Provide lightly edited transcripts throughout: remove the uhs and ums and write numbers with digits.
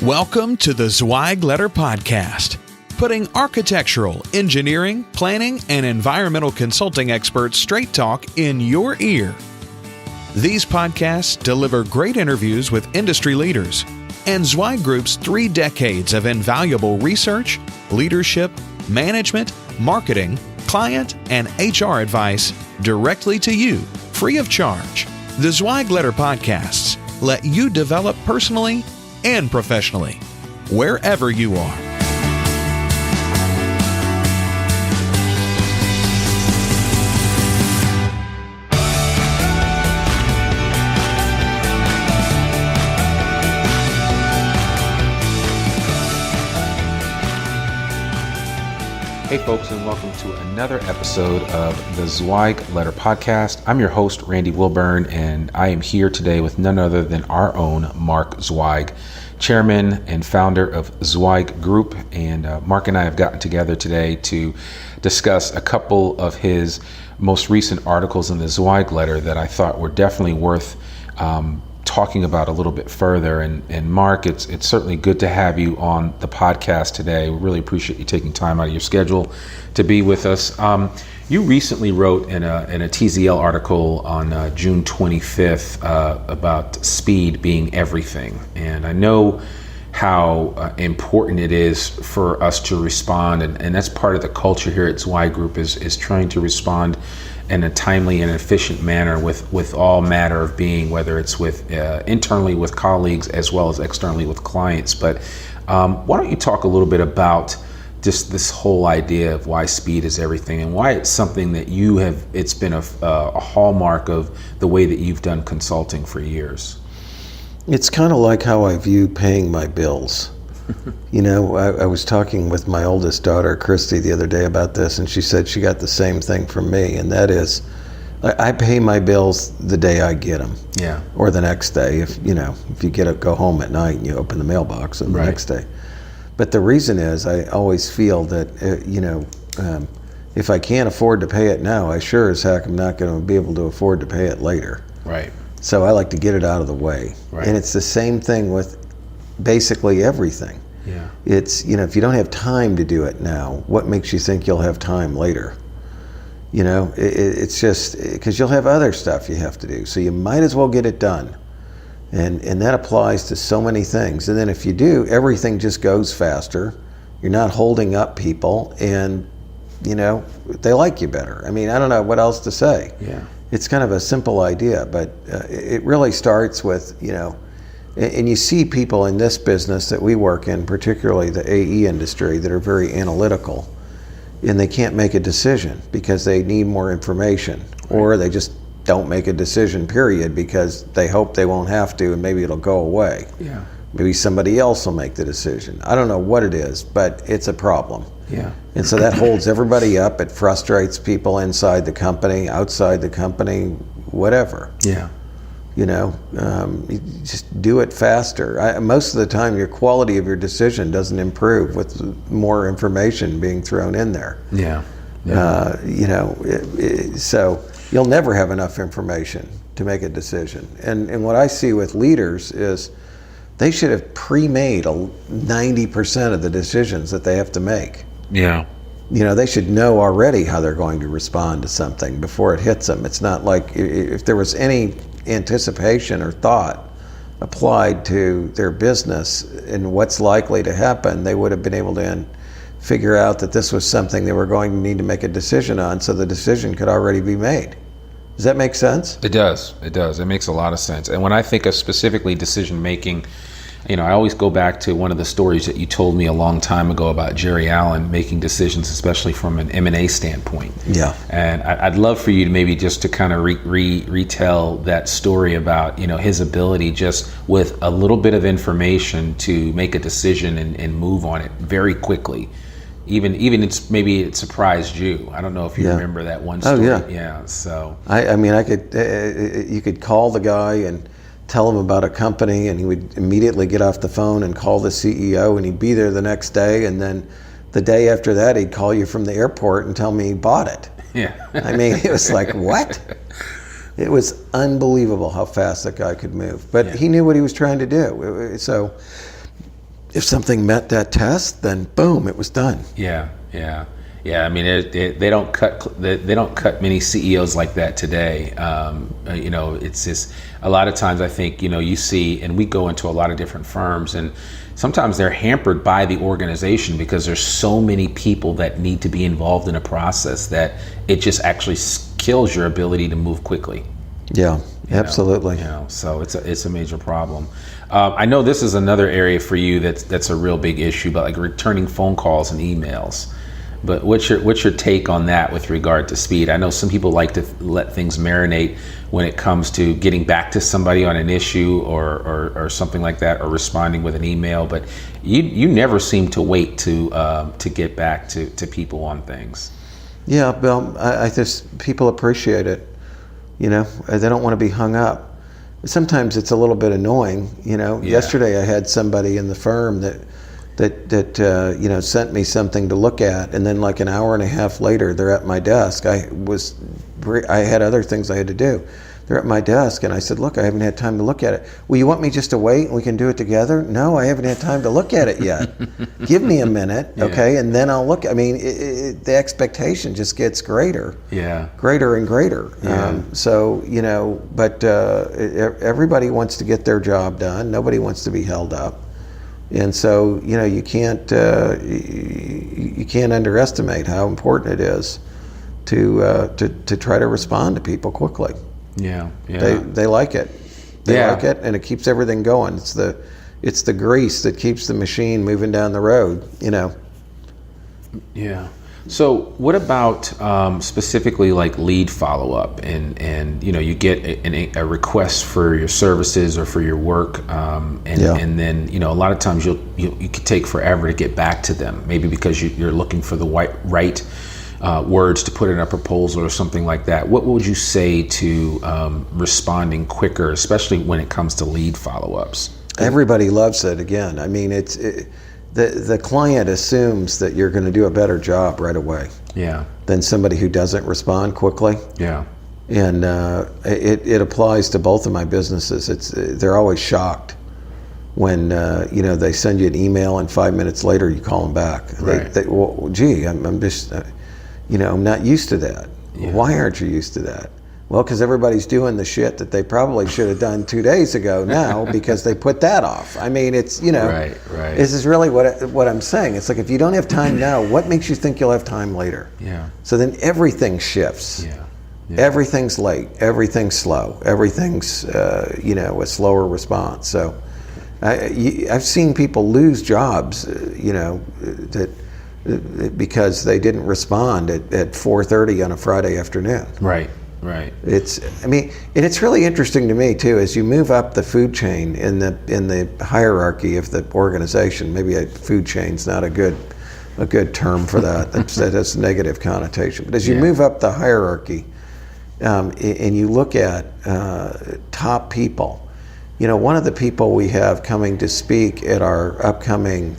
Welcome to the Zweig Letter Podcast, putting architectural, engineering, planning, and environmental consulting experts straight talk in your ear. These podcasts deliver great interviews with industry leaders and Zweig Group's 3 decades of invaluable research, leadership, management, marketing, client, and HR advice directly to you, free of charge. The Zweig Letter Podcasts let you develop personally and professionally, wherever you are. Hey folks, and welcome to another episode of the Zweig Letter Podcast. I'm your host, Randy Wilburn, and I am here today with none other than our own Mark Zweig, chairman and founder of Zweig Group. And Mark and I have gotten together today to discuss a couple of his most recent articles in the Zweig Letter that I thought were definitely worth talking about a little bit further. And Mark, it's certainly good to have you on the podcast today. We really appreciate you taking time out of your schedule to be with us. You recently wrote in a TZL article on June 25th about speed being everything. And I know how important it is for us to respond, and that's part of the culture here at Zweig Group is trying to respond in a timely and efficient manner with all matter of being, whether it's with internally with colleagues as well as externally with clients. But why don't you talk a little bit about just this whole idea of why speed is everything and why it's something that it's been a hallmark of the way that you've done consulting for years. It's kind of like how I view paying my bills. You know, I was talking with my oldest daughter, Christy, the other day about this, and she said she got the same thing from me, and that is, I pay my bills the day I get them. Yeah. Or the next day, if you go home at night and you open the mailbox and the next day. But the reason is, I always feel that, if I can't afford to pay it now, I sure as heck am not going to be able to afford to pay it later. Right. So I like to get it out of the way. Right. And it's the same thing with basically everything. Yeah. It's, if you don't have time to do it now, what makes you think you'll have time later? It's just because you'll have other stuff you have to do. So you might as well get it done. And that applies to so many things. And then if you do, everything just goes faster. You're not holding up people, and, they like you better. I mean, I don't know what else to say. Yeah. It's kind of a simple idea, but it really starts with, and you see people in this business that we work in, particularly the AE industry, that are very analytical, and they can't make a decision because they need more information, or they just don't make a decision, period, because they hope they won't have to and maybe it'll go away. Yeah. Maybe somebody else will make the decision. I don't know what it is, but it's a problem. Yeah. And so that holds everybody up. It frustrates people inside the company, outside the company, whatever. Yeah. You just do it faster. Most of the time, your quality of your decision doesn't improve with more information being thrown in there. Yeah. So you'll never have enough information to make a decision. And what I see with leaders is they should have pre-made 90% of the decisions that they have to make. Yeah. They should know already how they're going to respond to something before it hits them. It's not like if there was any anticipation or thought applied to their business and what's likely to happen, they would have been able to figure out that this was something they were going to need to make a decision on, so the decision could already be made. Does that make sense? It does. It makes a lot of sense. And when I think of specifically decision making, I always go back to one of the stories that you told me a long time ago about Jerry Allen making decisions, especially from an M&A standpoint. Yeah. And I'd love for you to maybe just to kind of retell that story about, his ability just with a little bit of information to make a decision and move on it very quickly. Even maybe it surprised you. I don't know if you remember that one story. Oh, yeah. Yeah. So you could call the guy and tell him about a company, and he would immediately get off the phone and call the CEO, and he'd be there the next day, and then the day after that he'd call you from the airport and tell me he bought it. Yeah. I mean, it was like, what? It was unbelievable how fast that guy could move. But he knew what he was trying to do. So if something met that test, then boom, it was done. Yeah. I mean, they don't cut many CEOs like that today. It's just a lot of times I think you see, and we go into a lot of different firms, and sometimes they're hampered by the organization because there's so many people that need to be involved in a process that it just actually kills your ability to move quickly. Yeah, absolutely. So it's a major problem. I know this is another area for you that's a real big issue, but like returning phone calls and emails. But what's your take on that with regard to speed? I know some people like to let things marinate when it comes to getting back to somebody on an issue or something like that, or responding with an email. But you never seem to wait to get back to people on things. Yeah, Bill, I just, people appreciate it. They don't want to be hung up. Sometimes it's a little bit annoying. Yeah. Yesterday I had somebody in the firm that sent me something to look at, and then like an hour and a half later they're at my desk. I had other things I had to do. They're at my desk, and I said, look, I haven't had time to look at it. Well, you want me just to wait and we can do it together? No, I haven't had time to look at it yet. Give me a minute, okay, and then I'll look. I mean, the expectation just gets greater. Yeah. Greater and greater. Yeah. But everybody wants to get their job done. Nobody wants to be held up. And so, you can't underestimate how important it is to try to respond to people quickly. Yeah. They like it. They like it, and it keeps everything going. It's the grease that keeps the machine moving down the road. Yeah. So what about specifically like lead follow-up and you get a request for your services or for your work and then a lot of times you could take forever to get back to them, maybe because you're looking for the right words to put in a proposal or something like that. What would you say to responding quicker, especially when it comes to lead follow-ups? Everybody loves it. Again, I mean, the client assumes that you're going to do a better job right away. Yeah. Than somebody who doesn't respond quickly. Yeah. And it applies to both of my businesses. They're always shocked when they send you an email and 5 minutes later you call them back. Right. I'm just I'm not used to that. Yeah. Why aren't you used to that? Well, because everybody's doing the shit that they probably should have done 2 days ago now because they put that off. I mean, it's, Right. This is really what I'm saying. It's like, if you don't have time now, what makes you think you'll have time later? Yeah. So then everything shifts. Yeah. Everything's late. Everything's slow. Everything's, a slower response. So I've seen people lose jobs, because they didn't respond at 4:30 on a Friday afternoon. Right. It's really interesting to me too, as you move up the food chain in the hierarchy of the organization. Maybe a food chain's not a good term for that. That has a negative connotation. But as you move up the hierarchy, and you look at top people, one of the people we have coming to speak at our upcoming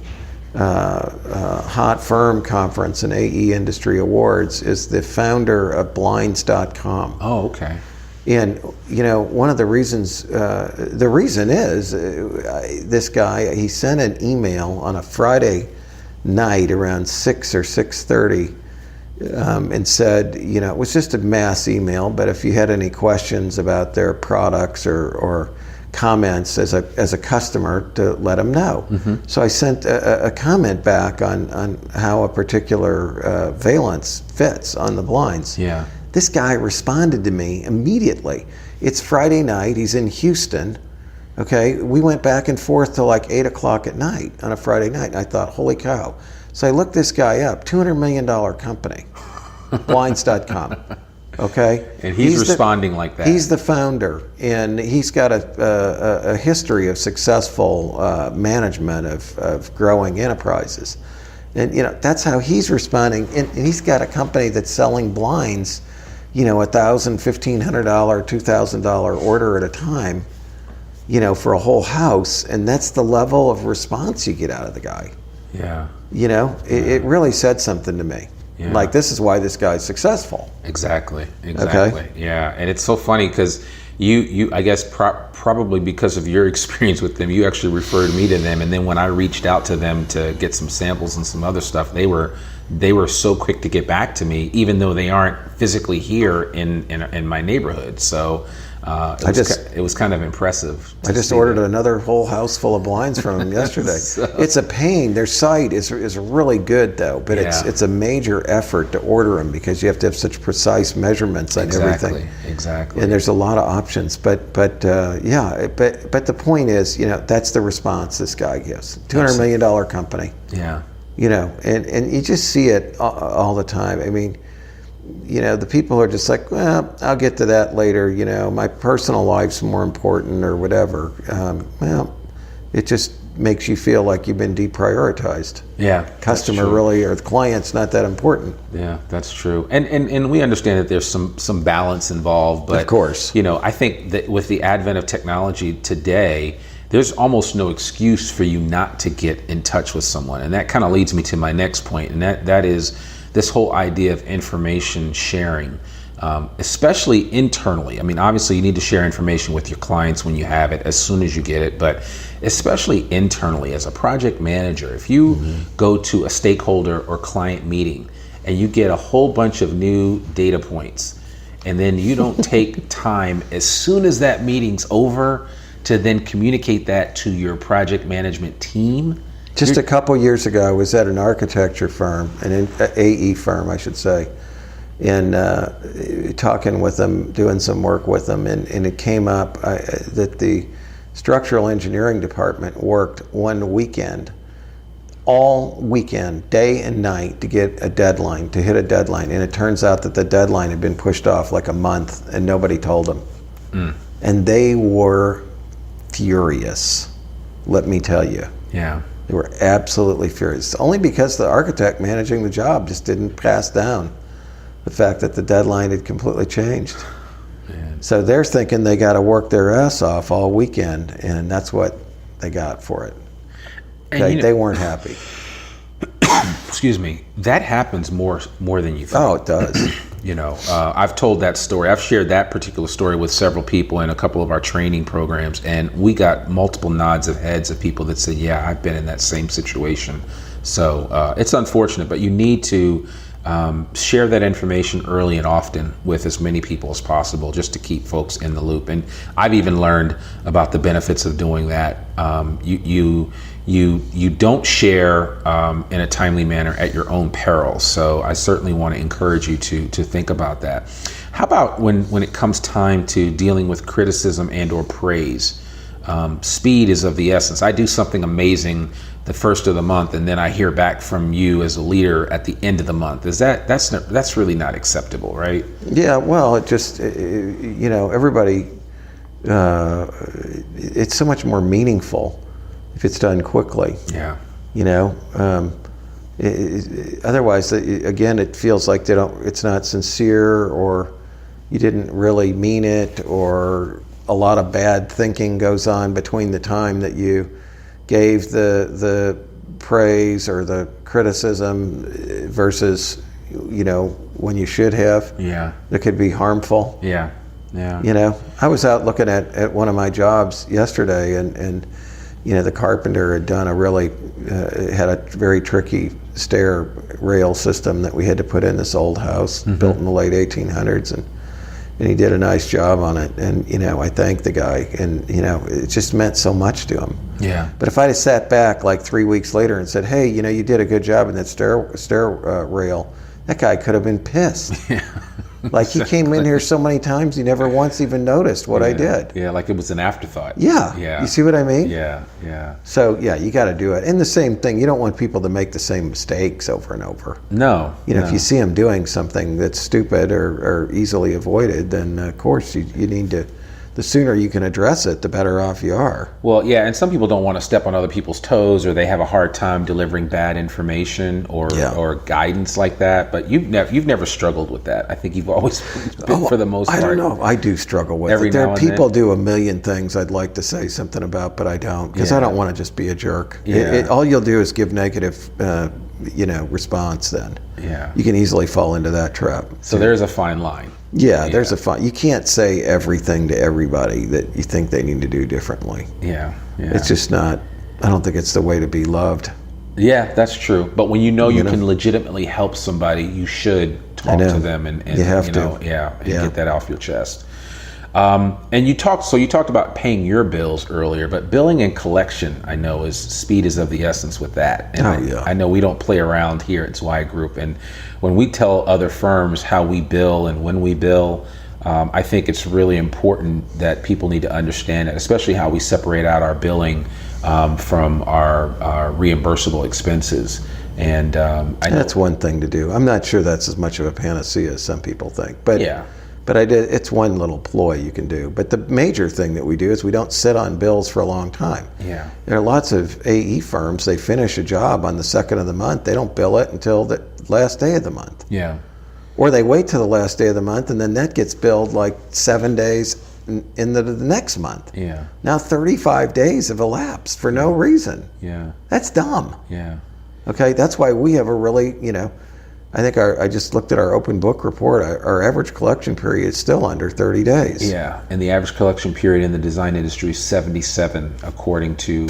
Hot Firm Conference and AE Industry Awards is the founder of Blinds.com. Oh, okay. And, one of the reasons, the reason is this guy, he sent an email on a Friday night around 6 or 6:30 and said, it was just a mass email, but if you had any questions about their products or comments as a customer, to let them know. Mm-hmm. So I sent a comment back on how a particular valance fits on the blinds. Yeah. This guy responded to me immediately. It's Friday night, he's in Houston. Okay, we went back and forth till like 8 o'clock at night on a Friday night. And I thought, holy cow. So I looked this guy up, $200 million company, Blinds.com. Okay, and he's responding like that. He's the founder, and he's got a history of successful management of growing enterprises, and that's how he's responding. And he's got a company that's selling blinds, $1,000, $1,500, $2,000 order at a time, for a whole house, and that's the level of response you get out of the guy. Yeah. It really said something to me. Yeah. Like, this is why this guy's successful. Exactly. Okay. Yeah, and it's so funny because you I guess probably because of your experience with them, you actually referred me to them, and then when I reached out to them to get some samples and some other stuff, they were so quick to get back to me, even though they aren't physically here in my neighborhood. So it was kind of impressive. I just ordered another whole house full of blinds from them yesterday. It's a pain. Their site is really good though, but it's a major effort to order them because you have to have such precise measurements on everything. Exactly. And there's a lot of options, but the point is, that's the response this guy gives. $200 million company. Yeah. And you just see it all the time. I mean, the people are just like, well, I'll get to that later. My personal life's more important or whatever. Well, it just makes you feel like you've been deprioritized. Yeah. Customer really, or the client's not that important. Yeah, that's true. And we understand that there's some balance involved, but of course, I think that with the advent of technology today, there's almost no excuse for you not to get in touch with someone. And that kind of leads me to my next point, and that is this whole idea of information sharing, especially internally. I mean, obviously you need to share information with your clients when you have it, as soon as you get it, but especially internally as a project manager, if you go to a stakeholder or client meeting and you get a whole bunch of new data points, and then you don't take time as soon as that meeting's over to then communicate that to your project management team. Just a couple years ago, I was at an architecture firm, an AE firm, I should say, and talking with them, doing some work with them, and it came up that the structural engineering department worked one weekend, all weekend, day and night, to hit a deadline, and it turns out that the deadline had been pushed off like a month, and nobody told them. And they were furious, let me tell you. Yeah. They were absolutely furious, only because the architect managing the job just didn't pass down the fact that the deadline had completely changed. Man. So they're thinking they got to work their ass off all weekend, and that's what they got for it. They weren't happy. Excuse me. That happens more than you think. Oh, it does. I've told that story. I've shared that particular story with several people in a couple of our training programs, and we got multiple nods of heads of people that said, yeah, I've been in that same situation. So it's unfortunate, but you need to share that information early and often with as many people as possible, just to keep folks in the loop. And I've even learned about the benefits of doing that. You don't share in a timely manner at your own peril. So I certainly want to encourage you to think about that. How about when it comes time to dealing with criticism and or praise? Speed is of the essence. I do something amazing the first of the month, and then I hear back from you as a leader at the end of the month. That's really not acceptable, right? Yeah. Well, it just everybody. It's so much more meaningful if it's done quickly. Yeah. Otherwise, again, it feels like it's not sincere, or you didn't really mean it, or a lot of bad thinking goes on between the time that you gave the praise or the criticism versus when you should have. Yeah. It could be harmful. Yeah. Yeah. I was out looking at one of my jobs yesterday, and the carpenter had done had a very tricky stair rail system that we had to put in this old house built in the late 1800s, and he did a nice job on it. And I thanked the guy, and it just meant so much to him. Yeah. But if I'd have sat back like 3 weeks later and said, hey, you did a good job in that stair rail, that guy could have been pissed. Yeah. Like, he came in here so many times, he never once even noticed what I did. Yeah, like it was an afterthought. Yeah. You see what I mean? Yeah. So, yeah, you got to do it. And the same thing, you don't want people to make the same mistakes over and over. No. If you see them doing something that's stupid or easily avoided, then, of course, you need to, the sooner you can address it, the better off you are. Well, yeah, and some people don't want to step on other people's toes, or they have a hard time delivering bad information or guidance like that. But you've never struggled with that. I think you've always been, for the most part. I don't know. I do struggle with it. There are people do a million things I'd like to say something about, but I don't, because I don't want to just be a jerk. Yeah. All you'll do is give negative response then. Yeah. You can easily fall into that trap. So there's a fine line. Yeah, there's a fine. You can't say everything to everybody that you think they need to do differently. Yeah. It's just not. I don't think it's the way to be loved. Yeah, that's true. But when you can legitimately help somebody, you should talk to them and you have to. Get that off your chest. And you talked about paying your bills earlier, but billing and collection, I know, speed is of the essence with that. And I know we don't play around here at Zweig Group. And when we tell other firms how we bill and when we bill, I think it's really important that people need to understand that, especially how we separate out our billing from our reimbursable expenses. And that's one thing to do. I'm not sure that's as much of a panacea as some people think, but it's one little ploy you can do. But the major thing that we do is we don't sit on bills for a long time. Yeah, there are lots of AE firms. They finish a job on the 2nd of the month. They don't bill it until the last day of the month. Yeah, or they wait till the last day of the month, and then that gets billed like 7 days in the next month. Yeah. Now 35 days have elapsed for no reason. Yeah. That's dumb. Yeah. Okay, that's why we have a really, I think I just looked at our open book report. Our average collection period is still under 30 days. Yeah, and the average collection period in the design industry is 77, according to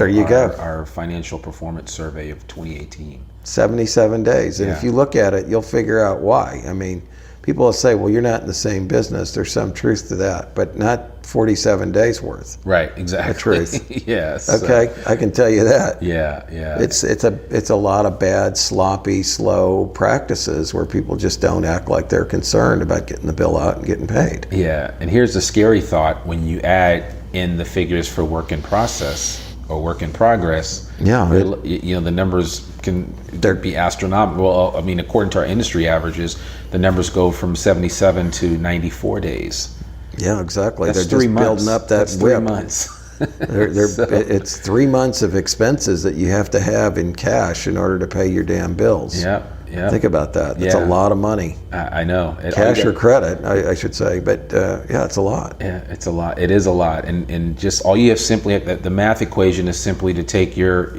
our financial performance survey of 2018. 77 days. And if you look at it, you'll figure out why. I mean, people will say, well, you're not in the same business. There's some truth to that, but not 47 days worth. Right, exactly. The truth. Yes. Okay, I can tell you that. Yeah. It's a lot of bad, sloppy, slow practices where people just don't act like they're concerned about getting the bill out and getting paid. Yeah, and here's the scary thought: when you add in the figures for work in process or work in progress, the numbers can be astronomical. Well, I mean, according to our industry averages, the numbers go from 77 to 94 days. Yeah, exactly. That's they're 3 just months. building up that That's 3 months. It's 3 months of expenses that you have to have in cash in order to pay your damn bills. Yeah. Think about that. That's a lot of money. I know. Cash or credit, I should say, but it's a lot. Yeah, it's a lot. It is a lot, and just all you have simply the math equation is simply to take your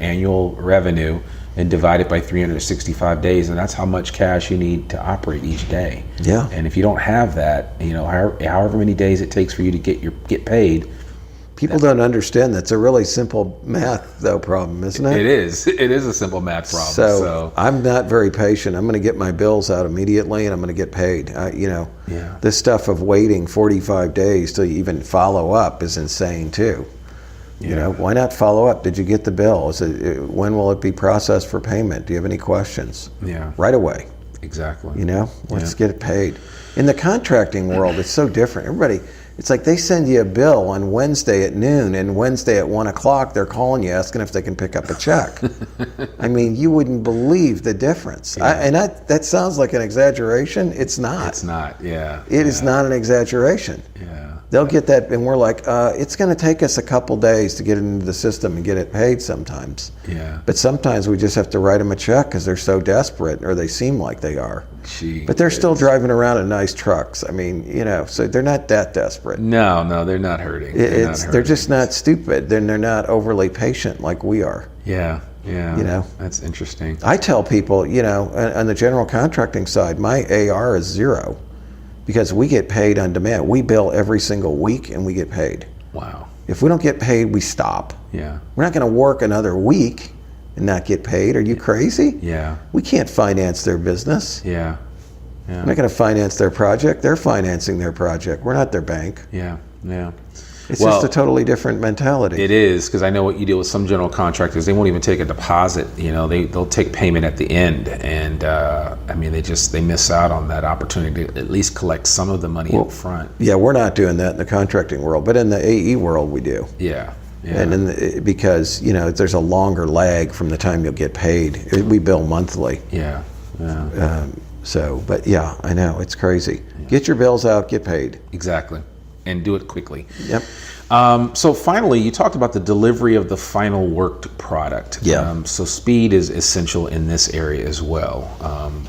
annual revenue and divide it by 365 days, and that's how much cash you need to operate each day. Yeah. And if you don't have that, however many days it takes for you to get paid. People don't understand that's a really simple math problem, isn't it? It is. It is a simple math problem. So I'm not very patient. I'm going to get my bills out immediately, and I'm going to get paid. This stuff of waiting 45 days till you even follow up is insane too. Why not follow up? Did you get the bill? When will it be processed for payment? Do you have any questions? Yeah. Right away. Exactly. Let's get it paid. In the contracting world, it's so different. It's like they send you a bill on Wednesday at noon, and Wednesday at 1 o'clock they're calling you asking if they can pick up a check. I mean, you wouldn't believe the difference. Yeah. That sounds like an exaggeration. It's not. It's not. Yeah. It is not an exaggeration. Yeah. They'll get that, and we're like, it's going to take us a couple days to get it into the system and get it paid sometimes. Yeah. But sometimes we just have to write them a check because they're so desperate, or they seem like they are. But they're still driving around in nice trucks. I mean, so they're not that desperate. No, they're not hurting. They're just not stupid. Then they're not overly patient like we are. Yeah. That's interesting. I tell people, on the general contracting side, my AR is 0. Because we get paid on demand. We bill every single week and we get paid. Wow. If we don't get paid, we stop. Yeah. We're not going to work another week and not get paid. Are you crazy? Yeah. We can't finance their business. Yeah. We're not going to finance their project. They're financing their project. We're not their bank. Yeah. It's just a totally different mentality. It is, because I know what you deal with some general contractors. They won't even take a deposit. They'll take payment at the end, and they miss out on that opportunity to at least collect some of the money up front. Yeah, we're not doing that in the contracting world, but in the AE world, we do. Yeah. And because there's a longer lag from the time you'll get paid. We bill monthly. Yeah. But I know it's crazy. Yeah. Get your bills out, get paid. Exactly. And do it quickly. Yep. So finally, you talked about the delivery of the final worked product. Yeah. So speed is essential in this area as well.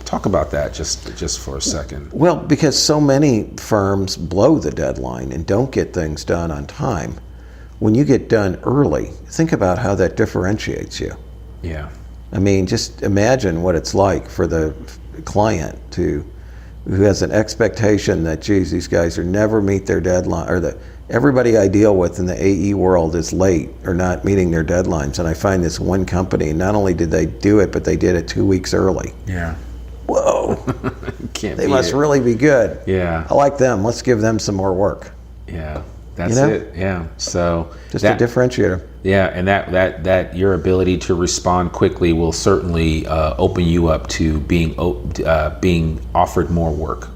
Talk about that just for a second. Well, because so many firms blow the deadline and don't get things done on time. When you get done early, think about how that differentiates you. Yeah. I mean, just imagine what it's like for the client to who has an expectation that, geez, these guys are never meet their deadline, or that everybody I deal with in the AE world is late or not meeting their deadlines. And I find this one company, not only did they do it, but they did it 2 weeks early. Yeah. Whoa. They must really be good. Yeah. I like them. Let's give them some more work. Yeah. That's it. Yeah. So just a differentiator. Yeah, and that your ability to respond quickly will certainly open you up to being offered more work.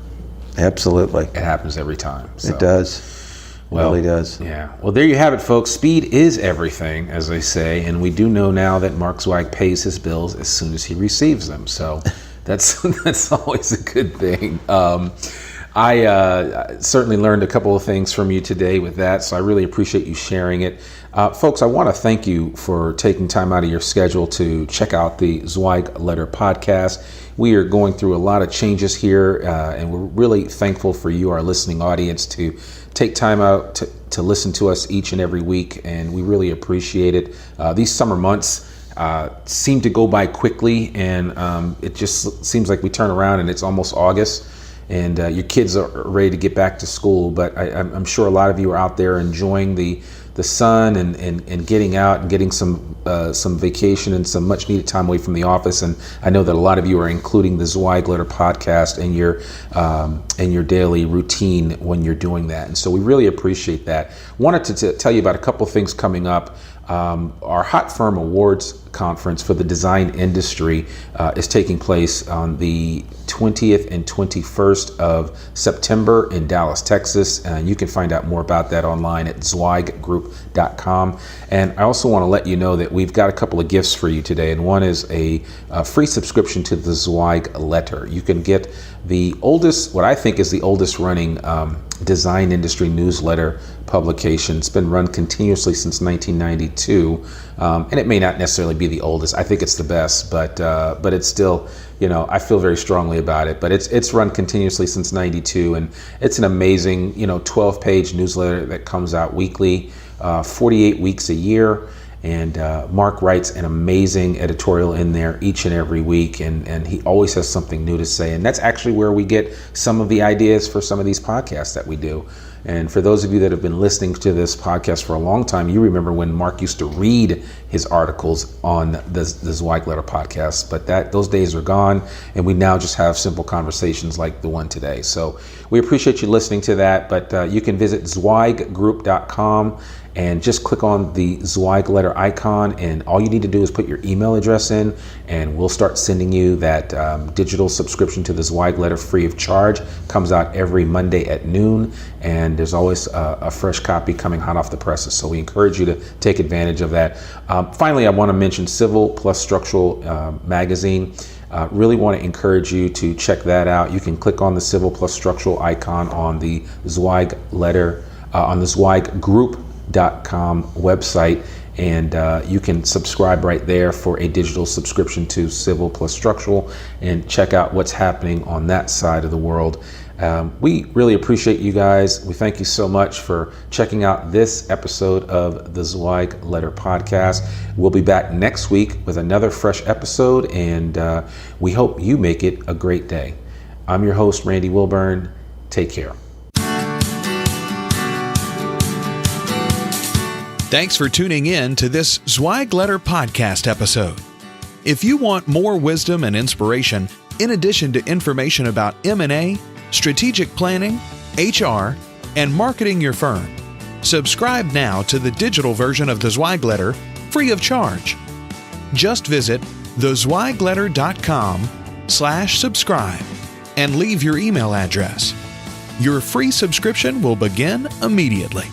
Absolutely. It happens every time. So. It does. Well, it really does. Yeah. Well, there you have it, folks. Speed is everything, as they say, and we do know now that Mark Zweig pays his bills as soon as he receives them. So that's always a good thing. I certainly learned a couple of things from you today with that, so I really appreciate you sharing it. Folks, I want to thank you for taking time out of your schedule to check out the Zweig Letter podcast. We are going through a lot of changes here, and we're really thankful for you, our listening audience, to take time out to listen to us each and every week, and we really appreciate it. These summer months seem to go by quickly, and it just seems like we turn around and it's almost August. And your kids are ready to get back to school, but I'm sure a lot of you are out there enjoying the sun and getting out and getting some vacation and some much needed time away from the office. And I know that a lot of you are including the Zweig Letter podcast in your daily routine when you're doing that. And so we really appreciate that. Wanted to tell you about a couple of things coming up. Our Hot Firm Awards conference for the design industry is taking place on the 20th and 21st of September in Dallas, Texas. And you can find out more about that online at zweiggroup.com. And I also want to let you know that we've got a couple of gifts for you today. And one is a free subscription to the Zweig Letter. You can get what I think is the oldest running design industry newsletter publication. It's been run continuously since 1992, and it may not necessarily be the oldest. I think it's the best, but it's still, I feel very strongly about it. But it's run continuously since 92, and it's an amazing, 12-page newsletter that comes out weekly, 48 weeks a year. And Mark writes an amazing editorial in there each and every week, and he always has something new to say. And that's actually where we get some of the ideas for some of these podcasts that we do. And for those of you that have been listening to this podcast for a long time, you remember when Mark used to read his articles on the Zweig Letter podcast, but those days are gone, and we now just have simple conversations like the one today. So we appreciate you listening to that, but you can visit zweiggroup.com and just click on the Zweig Letter icon, and all you need to do is put your email address in, and we'll start sending you that digital subscription to the Zweig Letter free of charge. Comes out every Monday at noon, and there's always a fresh copy coming hot off the presses. So we encourage you to take advantage of that. Finally, I want to mention Civil Plus Structural magazine. Really want to encourage you to check that out. You can click on the Civil Plus Structural icon on the Zweig Letter, on the zweiggroup.com website, and you can subscribe right there for a digital subscription to Civil Plus Structural and check out what's happening on that side of the world. We really appreciate you guys. We thank you so much for checking out this episode of the Zweig Letter podcast. We'll be back next week with another fresh episode, and we hope you make it a great day. I'm your host, Randy Wilburn. Take care. Thanks for tuning in to this Zweig Letter podcast episode. If you want more wisdom and inspiration, in addition to information about M&A, strategic planning, HR, and marketing your firm, subscribe now to the digital version of the Zweig Letter free of charge. Just visit thezweigletter.com/subscribe and leave your email address. Your free subscription will begin immediately.